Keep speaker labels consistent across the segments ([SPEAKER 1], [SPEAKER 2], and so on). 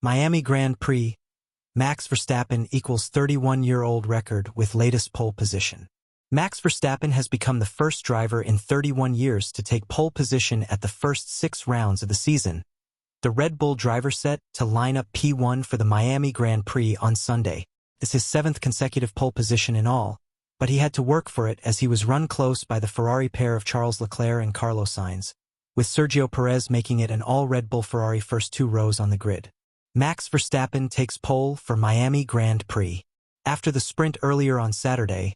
[SPEAKER 1] Miami Grand Prix, Max Verstappen equals 31-year-old record with latest pole position. Max Verstappen has become the first driver in 31 years to take pole position at the first 6 rounds of the season. The Red Bull driver set to line up P1 for the Miami Grand Prix on Sunday. It's his 7th consecutive pole position in all, but he had to work for it as he was run close by the Ferrari pair of Charles Leclerc and Carlos Sainz, with Sergio Perez making it an all-Red Bull Ferrari first 2 rows on the grid. Max Verstappen takes pole for Miami Grand Prix. After the sprint earlier on Saturday,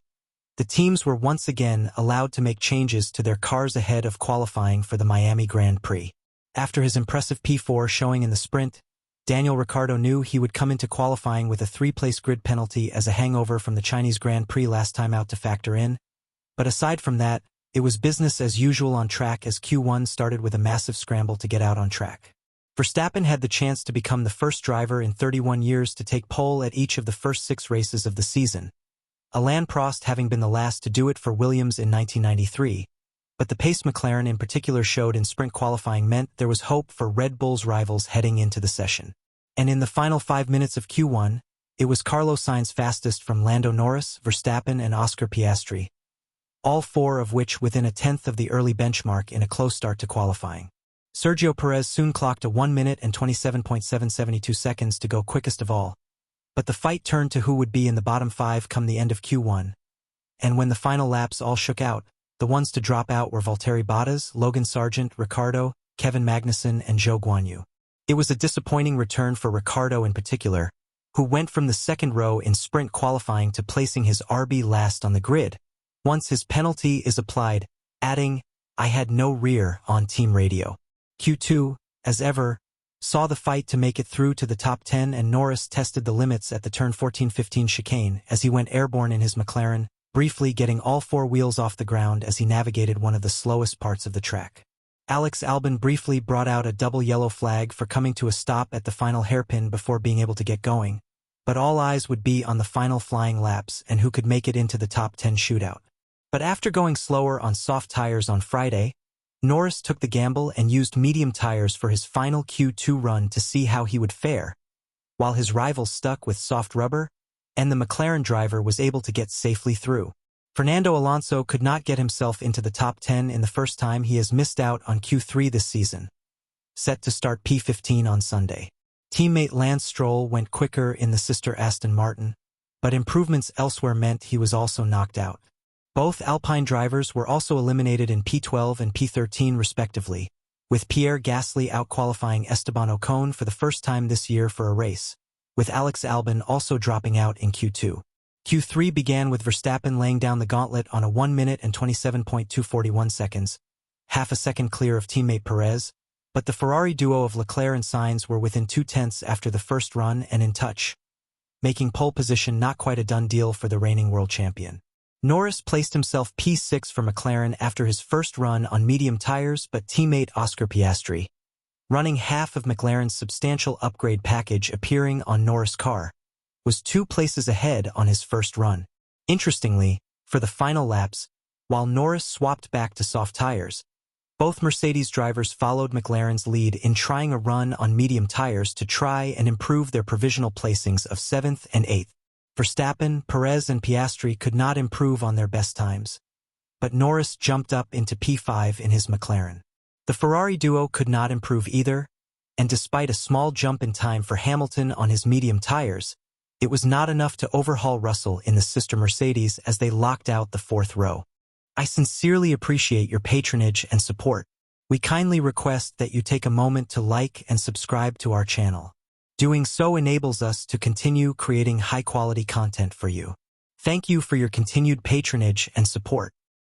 [SPEAKER 1] the teams were once again allowed to make changes to their cars ahead of qualifying for the Miami Grand Prix. After his impressive P4 showing in the sprint, Daniel Ricciardo knew he would come into qualifying with a 3-place grid penalty as a hangover from the Chinese Grand Prix last time out to factor in. But aside from that, it was business as usual on track as Q1 started with a massive scramble to get out on track. Verstappen had the chance to become the first driver in 31 years to take pole at each of the first 6 races of the season, Alain Prost having been the last to do it for Williams in 1993, but the pace McLaren in particular showed in sprint qualifying meant there was hope for Red Bull's rivals heading into the session. And in the final 5 minutes of Q1, it was Carlos Sainz fastest from Lando Norris, Verstappen and Oscar Piastri, all 4 of which within a tenth of the early benchmark in a close start to qualifying. Sergio Perez soon clocked a 1 minute and 27.772 seconds to go quickest of all, but the fight turned to who would be in the bottom 5 come the end of Q1. And when the final laps all shook out, the ones to drop out were Valtteri Bottas, Logan Sargent, Ricciardo, Kevin Magnussen and Zhou Guanyu. It was a disappointing return for Ricciardo in particular, who went from the 2nd row in sprint qualifying to placing his RB last on the grid, once his penalty is applied, adding, "I had no rear" on team radio. Q2, as ever, saw the fight to make it through to the top 10 and Norris tested the limits at the turn 14-15 chicane as he went airborne in his McLaren, briefly getting all 4 wheels off the ground as he navigated one of the slowest parts of the track. Alex Albon briefly brought out a double yellow flag for coming to a stop at the final hairpin before being able to get going, but all eyes would be on the final flying laps and who could make it into the top 10 shootout. But after going slower on soft tires on Friday, Norris took the gamble and used medium tires for his final Q2 run to see how he would fare, while his rivals stuck with soft rubber, and the McLaren driver was able to get safely through. Fernando Alonso could not get himself into the top 10 in the first time he has missed out on Q3 this season, set to start P15 on Sunday. Teammate Lance Stroll went quicker in the sister Aston Martin, but improvements elsewhere meant he was also knocked out. Both Alpine drivers were also eliminated in P12 and P13 respectively, with Pierre Gasly out-qualifying Esteban Ocon for the first time this year for a race, with Alex Albon also dropping out in Q2. Q3 began with Verstappen laying down the gauntlet on a 1 minute and 27.241 seconds, half a second clear of teammate Perez, but the Ferrari duo of Leclerc and Sainz were within 2/10 after the first run and in touch, making pole position not quite a done deal for the reigning world champion. Norris placed himself P6 for McLaren after his first run on medium tires, but teammate Oscar Piastri, running half of McLaren's substantial upgrade package appearing on Norris' car, was 2 places ahead on his first run. Interestingly, for the final laps, while Norris swapped back to soft tires, both Mercedes drivers followed McLaren's lead in trying a run on medium tires to try and improve their provisional placings of 7th and 8th. Verstappen, Perez and Piastri could not improve on their best times, but Norris jumped up into P5 in his McLaren. The Ferrari duo could not improve either, and despite a small jump in time for Hamilton on his medium tires, it was not enough to overhaul Russell in the sister Mercedes as they locked out the 4th row. I sincerely appreciate your patronage and support. We kindly request that you take a moment to like and subscribe to our channel. Doing so enables us to continue creating high-quality content for you. Thank you for your continued patronage and support.